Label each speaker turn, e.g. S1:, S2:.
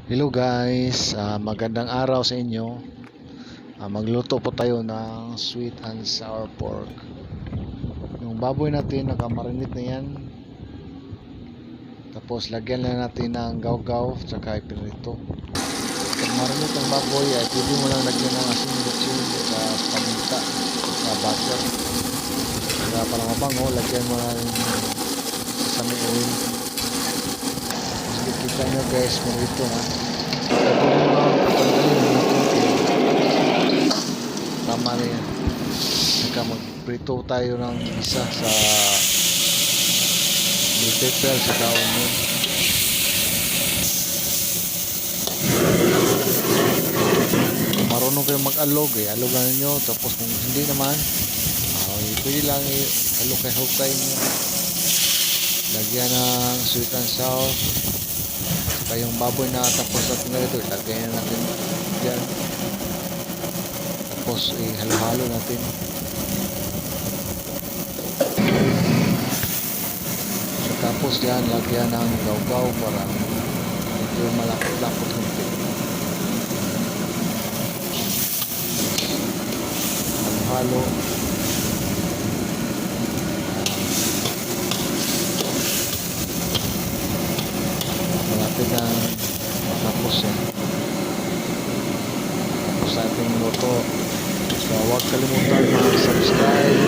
S1: Hello guys, magandang araw sa inyo. Magluto po tayo ng sweet and sour pork. Yung baboy natin nakamarinate na yan. Tapos lagyan lang natin ng gawgaw tsaka ipinrito. Pag marinate ang baboy ay pwede mo lang lagyan ng asin, lutsin sa paminta sa butter. Kaya para mabango, lagyan mo na rin sesame oil. Tapos kita nyo guys kung ito na. Tama na yan. Saka magprito tayo ng isa sa bell pepper saka onion. Marunong kayo mag-alog alogan nyo. Tapos kung hindi naman pwede lang alukay-hukay nyo. Lagyan ng sweet and sour. Saka yung baboy na tapos natin na ito ilagay na natin dyan. Tapos halo-halo natin. So, tapos yan lagyan ng gawgaw para medyo malapot-lapot konti. Halo-halo. Malapit na matapos yan. Tapos ating luto. So huwag kalimutan mag-subscribe,